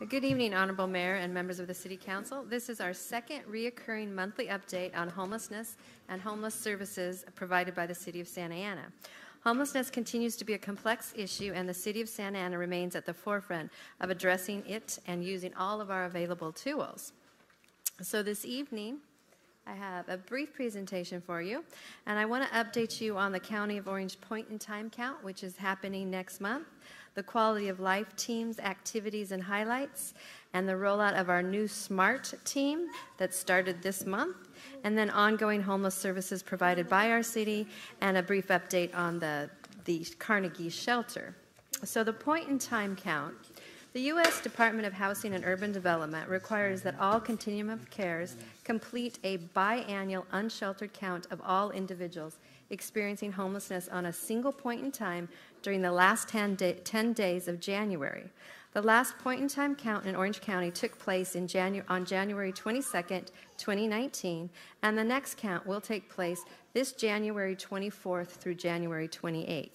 Good evening, Honorable Mayor and members of the City Council. This is our second reoccurring monthly update on homelessness and homeless services provided by the City of Santa Ana. Homelessness continues to be a complex issue, and the City of Santa Ana remains at the forefront of addressing it and using all of our available tools. So this evening, I have a brief presentation for you, and I want to update you on the County of Orange point-in-time count, which is happening next month, the quality of life teams, activities, and highlights, and the rollout of our new SMART team that started this month, and then ongoing homeless services provided by our city, and a brief update on the Carnegie shelter. So the point-in-time count. The U.S. Department of Housing and Urban Development requires that all continuum of cares complete a biannual unsheltered count of all individuals experiencing homelessness on a single point in time during the last 10 days of January. The last point-in-time count in Orange County took place on January 22nd, 2019, and the next count will take place this January 24th through January 28th.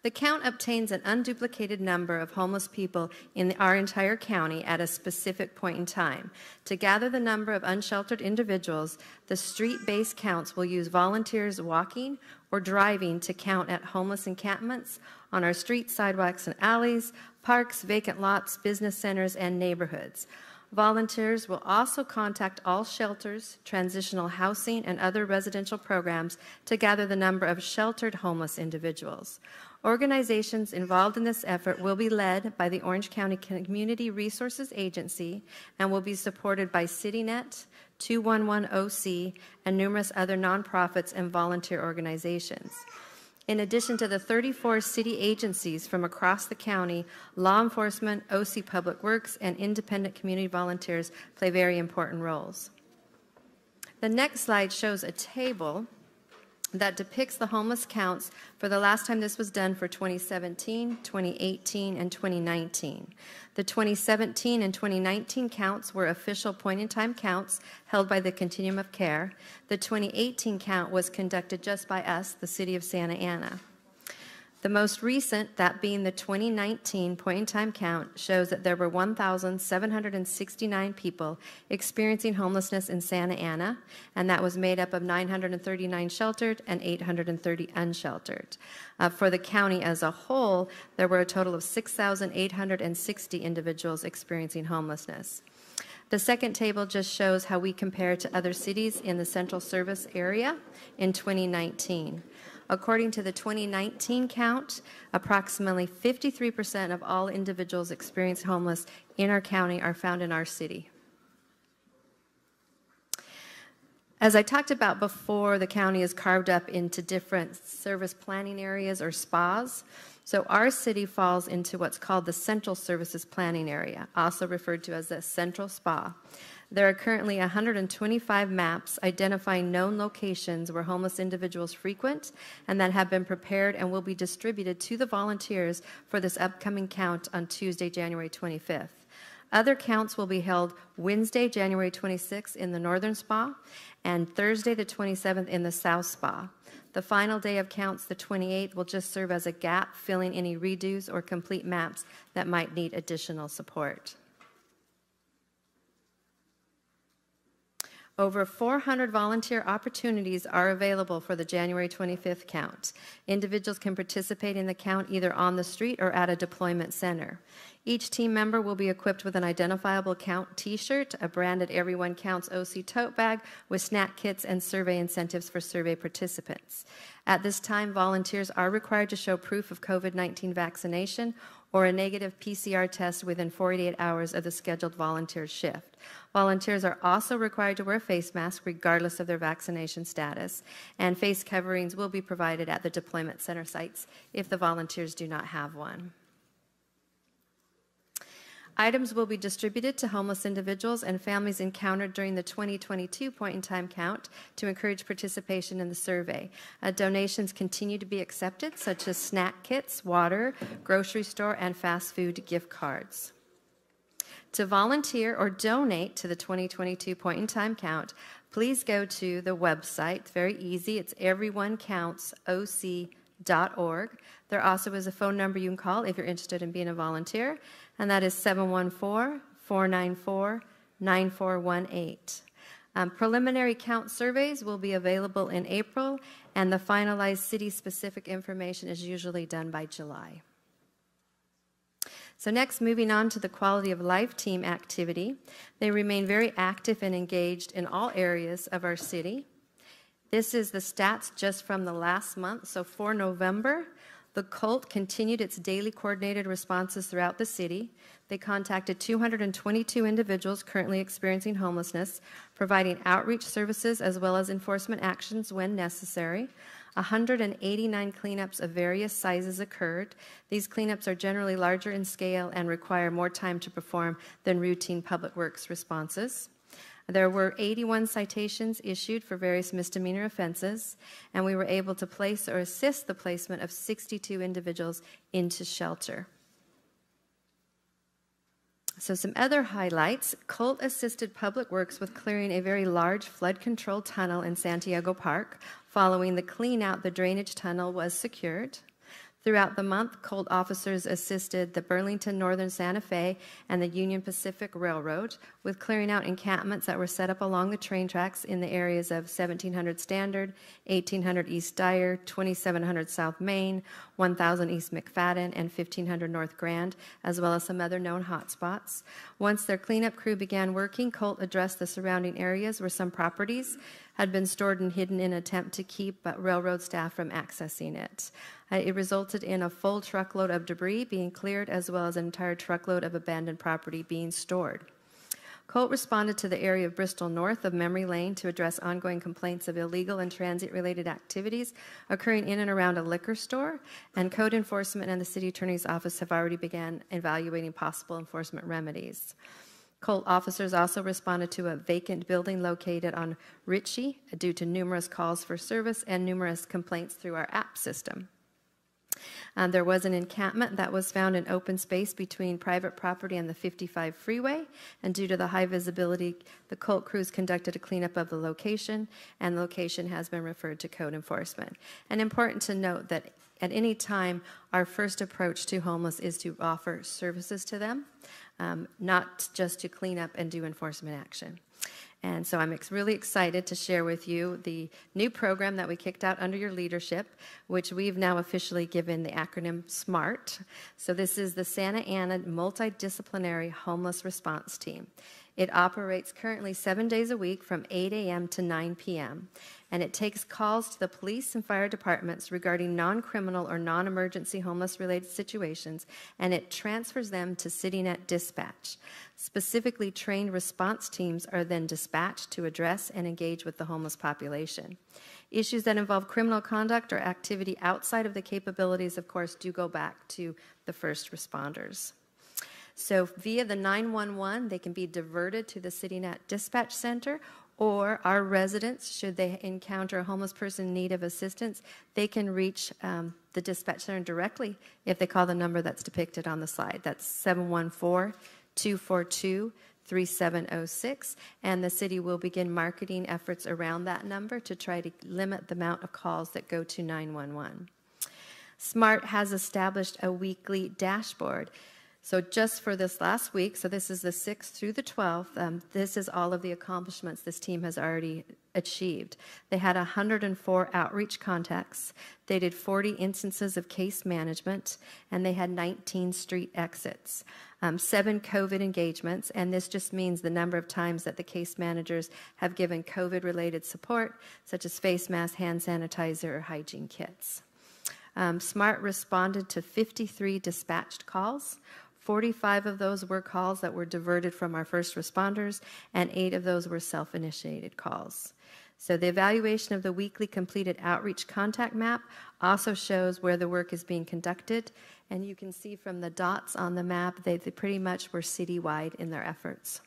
The count obtains an unduplicated number of homeless people in our entire county at a specific point in time. To gather the number of unsheltered individuals, the street-based counts will use volunteers walking or driving to count at homeless encampments, on our streets, sidewalks, and alleys, parks, vacant lots, business centers, and neighborhoods. Volunteers will also contact all shelters, transitional housing, and other residential programs to gather the number of sheltered homeless individuals. Organizations involved in this effort will be led by the Orange County Community Resources Agency and will be supported by CityNet, 211OC, and numerous other nonprofits and volunteer organizations. In addition to the 34 city agencies from across the county, law enforcement, OC Public Works, and independent community volunteers play very important roles. The next slide shows a table that depicts the homeless counts for the last time this was done for 2017, 2018, and 2019. The 2017 and 2019 counts were official point-in-time counts held by the Continuum of Care. The 2018 count was conducted just by us, the City of Santa Ana. The most recent, that being the 2019 point-in-time count, shows that there were 1,769 people experiencing homelessness in Santa Ana, and that was made up of 939 sheltered and 830 unsheltered. For the county as a whole, there were a total of 6,860 individuals experiencing homelessness. The second table just shows how we compare to other cities in the Central Service area in 2019. According to the 2019 count, approximately 53% of all individuals experiencing homeless in our county are found in our city. As I talked about before, the county is carved up into different service planning areas or SPAs. So our city falls into what's called the Central Services Planning Area, also referred to as the Central SPA. There are currently 125 maps identifying known locations where homeless individuals frequent and that have been prepared and will be distributed to the volunteers for this upcoming count on Tuesday, January 25th. Other counts will be held Wednesday, January 26th in the Northern SPA and Thursday, the 27th in the South SPA. The final day of counts, the 28th, will just serve as a gap, filling any redos or complete maps that might need additional support. Over 400 volunteer opportunities are available for the January 25th count. Individuals can participate in the count either on the street or at a deployment center. Each team member will be equipped with an identifiable count t-shirt, a branded Everyone Counts OC tote bag with snack kits and survey incentives for survey participants. At this time, volunteers are required to show proof of COVID-19 vaccination or a negative PCR test within 48 hours of the scheduled volunteer shift. Volunteers are also required to wear a face mask regardless of their vaccination status, and face coverings will be provided at the deployment center sites if the volunteers do not have one. Items will be distributed to homeless individuals and families encountered during the 2022 point-in-time count to encourage participation in the survey. Donations continue to be accepted, such as snack kits, water, grocery store, and fast food gift cards. To volunteer or donate to the 2022 point-in-time count, please go to the website. It's very easy. It's everyonecounts.oc.org. There also is a phone number you can call if you're interested in being a volunteer. and that is 714-494-9418. Preliminary count surveys will be available in April, and the finalized city-specific information is usually done by July. So next, moving on to the quality of life team activity. They remain very active and engaged in all areas of our city. This is the stats just from the last month. So for November, the COLT continued its daily coordinated responses throughout the city. They contacted 222 individuals currently experiencing homelessness, providing outreach services as well as enforcement actions when necessary. 189 cleanups of various sizes occurred. These cleanups are generally larger in scale and require more time to perform than routine public works responses. There were 81 citations issued for various misdemeanor offenses, and we were able to place or assist the placement of 62 individuals into shelter. So some other highlights. COLT assisted Public Works with clearing a very large flood control tunnel in Santiago Park. Following the clean out, the drainage tunnel was secured. Throughout the month, COLT officers assisted the Burlington Northern Santa Fe and the Union Pacific Railroad with clearing out encampments that were set up along the train tracks in the areas of 1700 Standard, 1800 East Dyer, 2700 South Main, 1000 East McFadden, and 1500 North Grand, as well as some other known hotspots. Once their cleanup crew began working, COLT addressed the surrounding areas where some properties had been stored and hidden in an attempt to keep railroad staff from accessing it. It resulted in a full truckload of debris being cleared as well as an entire truckload of abandoned property being stored. COLT responded to the area of Bristol North of Memory Lane to address ongoing complaints of illegal and transit-related activities occurring in and around a liquor store, and code enforcement and the city attorney's office have already begun evaluating possible enforcement remedies. COLT officers also responded to a vacant building located on Ritchie due to numerous calls for service and numerous complaints through our app system. There was an encampment that was found in open space between private property and the 55 freeway, and due to the high visibility, the COLT crews conducted a cleanup of the location, and the location has been referred to code enforcement. And important to note that at any time, our first approach to homeless is to offer services to them, not just to clean up and do enforcement action. And so I'm really excited to share with you the new program that we kicked out under your leadership, which we've now officially given the acronym SMART. So this is the Santa Ana Multi-Disciplinary Homeless Response Team. It operates currently 7 days a week from 8 a.m. to 9 p.m. And it takes calls to the police and fire departments regarding non-criminal or non-emergency homeless-related situations, and it transfers them to CityNet Dispatch. Specifically trained response teams are then dispatched to address and engage with the homeless population. Issues that involve criminal conduct or activity outside of the capabilities, of course, do go back to the first responders. So via the 911, they can be diverted to the CityNet Dispatch Center, or our residents, should they encounter a homeless person in need of assistance, they can reach the dispatch center directly if they call the number that's depicted on the slide. That's 714-242-3706, and the city will begin marketing efforts around that number to try to limit the amount of calls that go to 911. SMART has established a weekly dashboard. So just for this last week, so this is the 6th through the 12th, this is all of the accomplishments this team has already achieved. They had 104 outreach contacts, they did 40 instances of case management, and they had 19 street exits, 7 COVID engagements, and this just means the number of times that the case managers have given COVID-related support, such as face masks, hand sanitizer, or hygiene kits. SMART responded to 53 dispatched calls. 45 of those were calls that were diverted from our first responders, and 8 of those were self-initiated calls. So the evaluation of the weekly completed outreach contact map also shows where the work is being conducted, and you can see from the dots on the map, they pretty much were citywide in their efforts.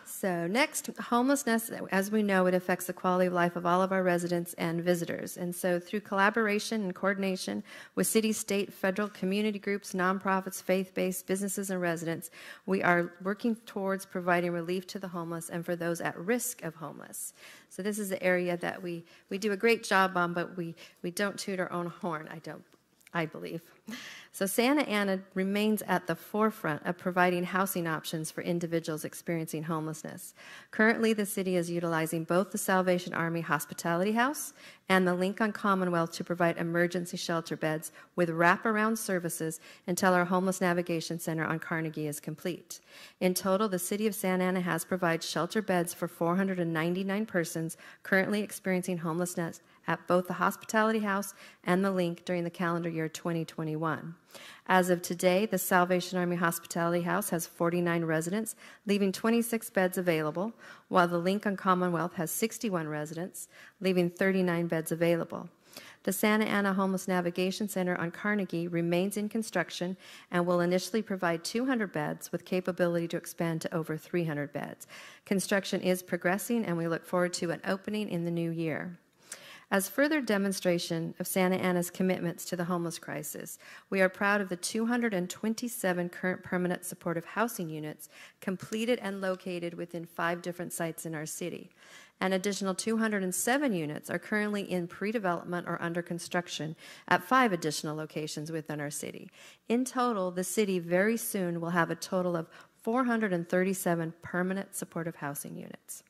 So next, homelessness, as we know, it affects the quality of life of all of our residents and visitors. And so through collaboration and coordination with city, state, federal, community groups, nonprofits, faith-based businesses, and residents, we are working towards providing relief to the homeless and for those at risk of homeless. So this is the area that we do a great job on, but we don't toot our own horn, I believe. So Santa Ana remains at the forefront of providing housing options for individuals experiencing homelessness. Currently, the city is utilizing both the Salvation Army Hospitality House and the Lincoln Commonwealth to provide emergency shelter beds with wraparound services until our Homeless Navigation Center on Carnegie is complete. In total, the city of Santa Ana has provided shelter beds for 499 persons currently experiencing homelessness at both the Hospitality House and the Link during the calendar year 2021. As of today, the Salvation Army Hospitality House has 49 residents, leaving 26 beds available, while the Lincoln Commonwealth has 61 residents, leaving 39 beds available. The Santa Ana Homeless Navigation Center on Carnegie remains in construction and will initially provide 200 beds with capability to expand to over 300 beds. Construction is progressing, and we look forward to an opening in the new year. As further demonstration of Santa Ana's commitments to the homeless crisis, we are proud of the 227 current permanent supportive housing units completed and located within 5 different sites in our city. An additional 207 units are currently in pre-development or under construction at 5 additional locations within our city. In total, the city very soon will have a total of 437 permanent supportive housing units.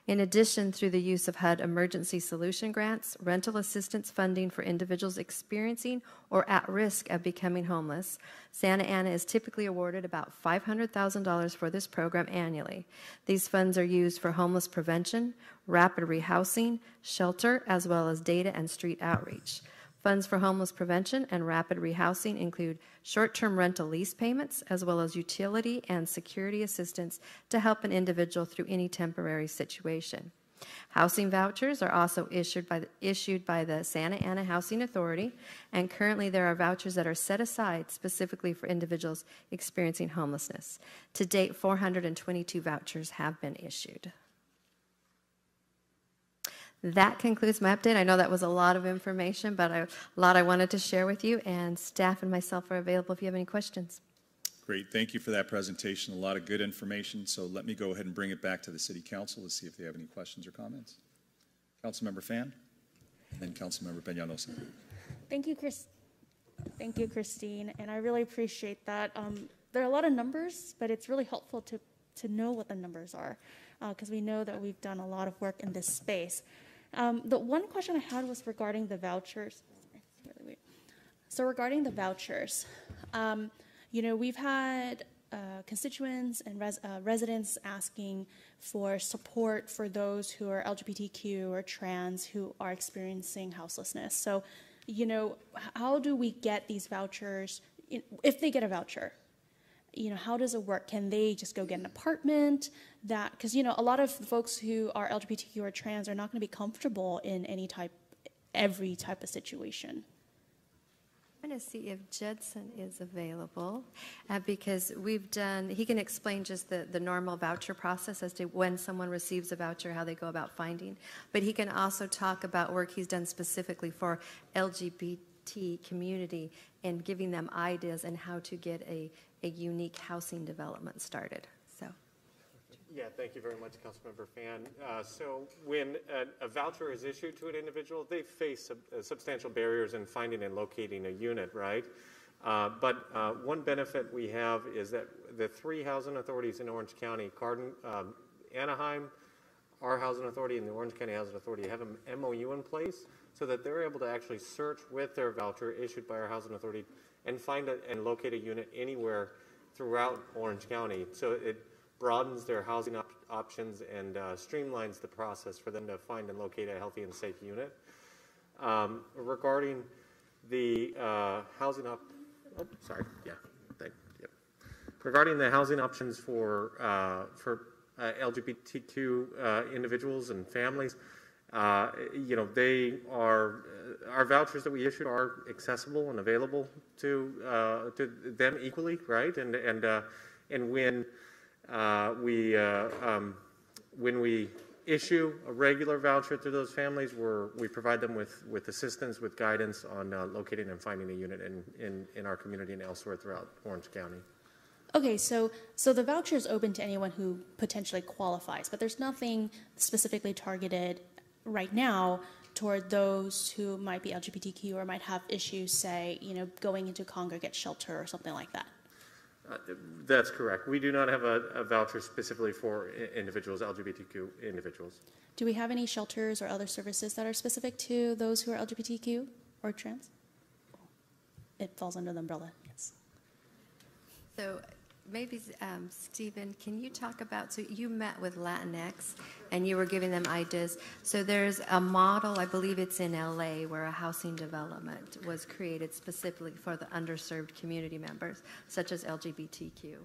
In addition, through the use of HUD emergency solution grants, rental assistance funding for individuals experiencing or at risk of becoming homeless, Santa Ana is typically awarded about $500,000 for this program annually. These funds are used for homeless prevention, rapid rehousing, shelter, as well as data and street outreach. Funds for homeless prevention and rapid rehousing include short-term rental lease payments, as well as utility and security assistance to help an individual through any temporary situation. Housing vouchers are also issued by the Santa Ana Housing Authority, and currently there are vouchers that are set aside specifically for individuals experiencing homelessness. To date, 422 vouchers have been issued. That concludes my update. I know that was a lot of information, but a lot I wanted to share with you, and staff and myself are available if you have any questions. Great. Thank you for that presentation. A lot of good information. So let me go ahead and bring it back to the City Council to see if they have any questions or comments. Councilmember Fan, and then Councilmember Peñalosa. Thank you, Kristine, and I really appreciate that. There are a lot of numbers, but it's really helpful to know what the numbers are, because we know that we've done a lot of work in this space. The one question I had was regarding the vouchers. So regarding the vouchers, you know, we've had constituents and residents asking for support for those who are LGBTQ or trans who are experiencing houselessness. So, you know, how do we get these vouchers, if they get a voucher? You know, how does it work? Can they just go get an apartment? Because, you know, a lot of folks who are LGBTQ or trans are not going to be comfortable in every type of situation. I'm going to see if Judson is available, because he can explain just the normal voucher process as to when someone receives a voucher, how they go about finding. But he can also talk about work he's done specifically for LGBT community and giving them ideas and how to get a unique housing development started. So, yeah, thank you very much, Councilmember Fan. So when a voucher is issued to an individual, they face substantial barriers in finding and locating a unit, right? But one benefit we have is that the 3 housing authorities in Orange County, Anaheim, our housing authority, and the Orange County Housing Authority have an MOU in place so that they're able to actually search with their voucher issued by our housing authority and find and locate a unit anywhere throughout Orange County. So it broadens their housing options and streamlines the process for them to find and locate a healthy and safe unit. Regarding the regarding the housing options for LGBTQ individuals and families, you know, our vouchers that we issued are accessible and available to them equally, right? And when we issue a regular voucher to those families, we provide them with assistance, with guidance on locating and finding a unit in our community and elsewhere throughout Orange County. Okay, so the voucher is open to anyone who potentially qualifies, but there's nothing specifically targeted right now toward those who might be LGBTQ or might have issues, say, going into congregate shelter or something like that? That's correct. We do not have a voucher specifically for individuals, LGBTQ individuals. Do we have any shelters or other services that are specific to those who are LGBTQ or trans? It falls under the umbrella, yes. So maybe, Stephen, can you talk about, so you met with Latinx and you were giving them ideas. So there's a model, I believe it's in LA, where a housing development was created specifically for the underserved community members, such as LGBTQ.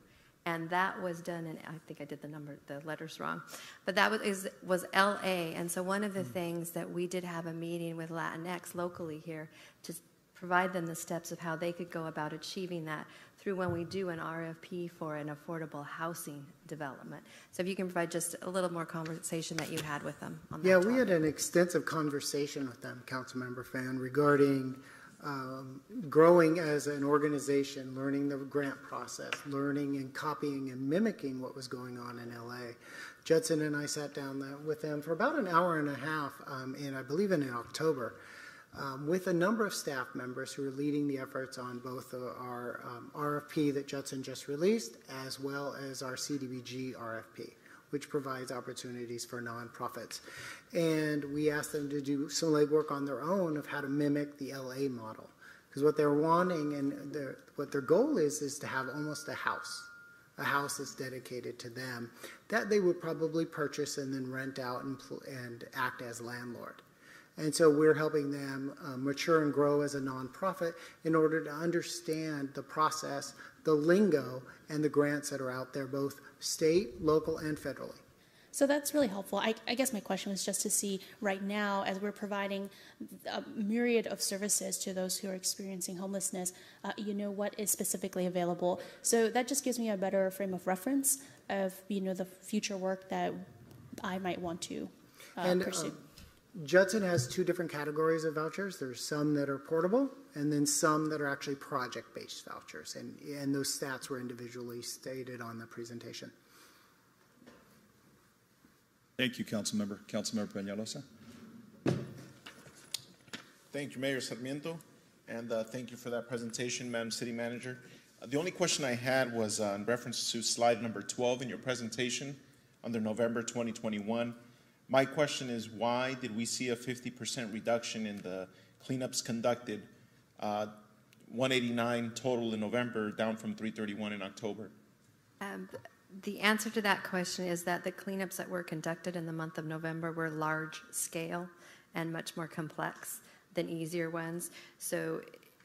And that was done, and I think I did the letters wrong, but that was LA. And so one of the things that we did have a meeting with Latinx locally here to provide them the steps of how they could go about achieving that through when we do an RFP for an affordable housing development. So if you can provide just a little more conversation that you had with them on that topic. We had an extensive conversation with them, Councilmember Fan, regarding growing as an organization, learning the grant process, learning and copying and mimicking what was going on in LA. Judson and I sat down with them for about an hour and a half, I believe in October, with a number of staff members who are leading the efforts on both our RFP that Judson just released, as well as our CDBG RFP, which provides opportunities for nonprofits. And we asked them to do some legwork on their own of how to mimic the LA model. Because what they're wanting and what their goal is to have almost a house that's dedicated to them, that they would probably purchase and then rent out and act as landlord. And so we're helping them mature and grow as a nonprofit in order to understand the process, the lingo, and the grants that are out there, both state, local, and federally. So that's really helpful. I guess my question was just to see right now, as we're providing a myriad of services to those who are experiencing homelessness, what is specifically available. So that just gives me a better frame of reference of, the future work that I might want to pursue. Judson has two different categories of vouchers. There's some that are portable, and then some that are actually project-based vouchers. And those stats were individually stated on the presentation. Thank you, Councilmember. Councilmember Peñalosa. Thank you, Mayor Sarmiento, and thank you for that presentation, Madam City Manager. The only question I had was in reference to slide number 12 in your presentation under November 2021. My question is, why did we see a 50% reduction in the cleanups conducted, 189 total in November, down from 331 in October? The answer to that question is that the cleanups that were conducted in the month of November were large scale and much more complex than easier ones. So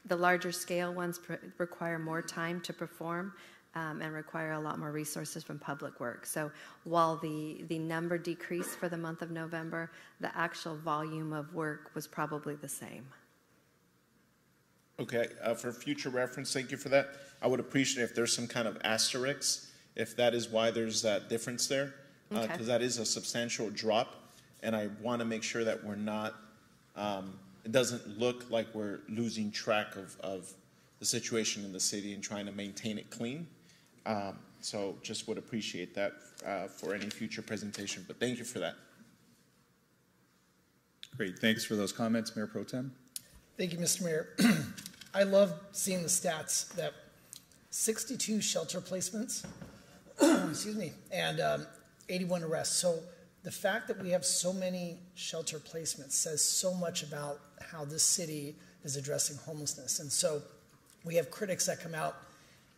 the larger scale ones require more time to perform and require a lot more resources from public works. So while the number decreased for the month of November, the actual volume of work was probably the same. Okay, for future reference, thank you for that. I would appreciate if there's some kind of asterisk, if that is why there's that difference there, because that is a substantial drop, and I want to make sure that we're not, it doesn't look like we're losing track of the situation in the city and trying to maintain it clean. So just would appreciate that for any future presentation, but thank you for that. Great, thanks for those comments, Mayor Pro Tem. Thank you, Mr. Mayor. I love seeing the stats that 62 shelter placements, excuse me, and 81 arrests. So the fact that we have so many shelter placements says so much about how this city is addressing homelessness. And so we have critics that come out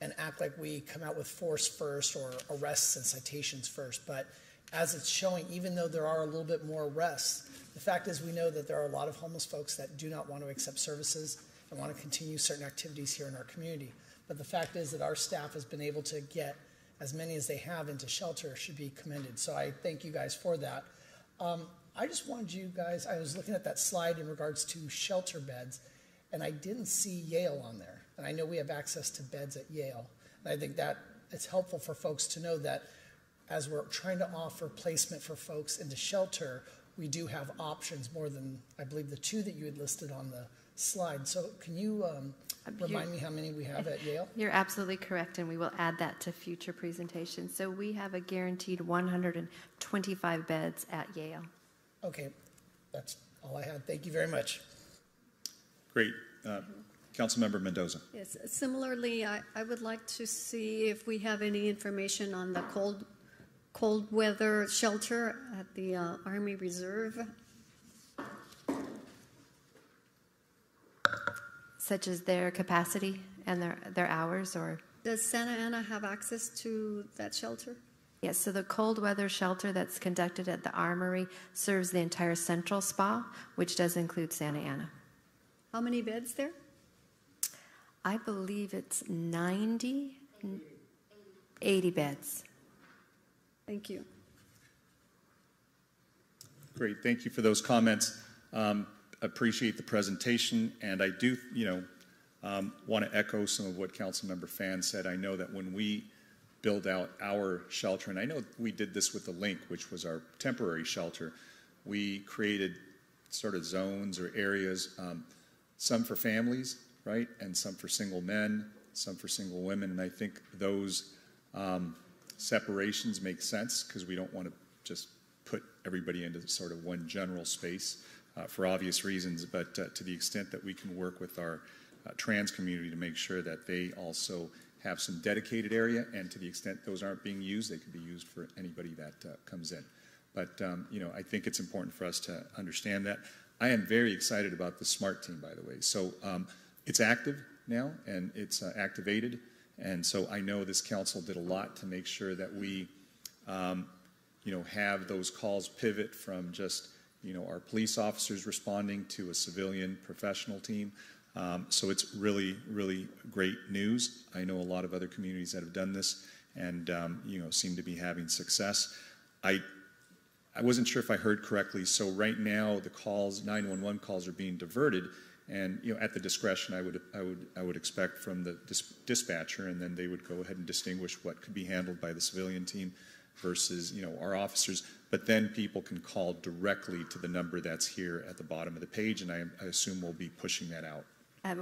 and act like we come out with force first or arrests and citations first. But as it's showing, even though there are a little bit more arrests, the fact is we know that there are a lot of homeless folks that do not want to accept services and want to continue certain activities here in our community. But the fact is that our staff has been able to get as many as they have into shelter should be commended. So I thank you guys for that. I just wanted you guys, I was looking at that slide in regards to shelter beds, and I didn't see Yale on there. And I know we have access to beds at Yale. And I think that it's helpful for folks to know that as we're trying to offer placement for folks into shelter, we do have options more than, I believe, the two that you had listed on the slide. So can you remind me how many we have at Yale? You're absolutely correct, and we will add that to future presentations. So we have a guaranteed 125 beds at Yale. Okay, all I had. Thank you very much. Great. Councilmember Mendoza. Yes, similarly, I would like to see if we have any information on the cold weather shelter at the Army Reserve. Such as their capacity and their hours, or? Does Santa Ana have access to that shelter? Yes, so the cold weather shelter that's conducted at the Armory serves the entire Central Spa, which does include Santa Ana. How many beds there? I believe it's 80 beds. Thank you. Great, thank you for those comments. Appreciate the presentation, and I do, want to echo some of what Councilmember Fan said. I know that when we build out our shelter, and I know we did this with the Link, which was our temporary shelter, we created sort of zones or areas, some for families, right, and some for single men, some for single women, and I think those separations make sense because we don't want to just put everybody into sort of one general space for obvious reasons, but to the extent that we can work with our trans community to make sure that they also have some dedicated area, and to the extent those aren't being used, they could be used for anybody that comes in. But, I think it's important for us to understand that. I am very excited about the SMART team, by the way. So it's active now, and it's activated, and so I know this council did a lot to make sure that we, have those calls pivot from just our police officers responding to a civilian professional team. So it's really, really great news. I know a lot of other communities that have done this and, seem to be having success. I wasn't sure if I heard correctly. So right now the calls, 911 calls, are being diverted, and at the discretion I would expect from the dispatcher, and then they would go ahead and distinguish what could be handled by the civilian team versus our officers. But then people can call directly to the number that's here at the bottom of the page, and I assume we'll be pushing that out.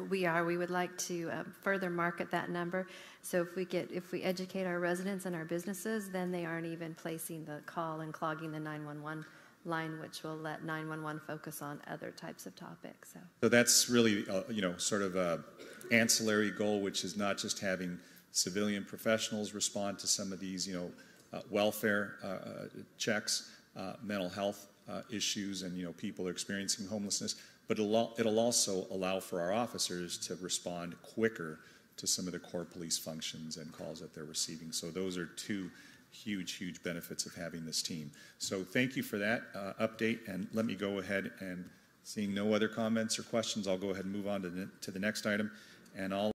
We would like to further market that number. So if we educate our residents and our businesses, then they aren't even placing the call and clogging the 911 line, which will let 911 focus on other types of topics. So that's really, sort of a ancillary goal, which is not just having civilian professionals respond to some of these, welfare checks, mental health issues, and people are experiencing homelessness, but it'll also allow for our officers to respond quicker to some of the core police functions and calls that they're receiving. So those are two huge benefits of having this team. So thank you for that update, and let me go ahead, and seeing no other comments or questions, I'll go ahead and move on to the next item, and I'll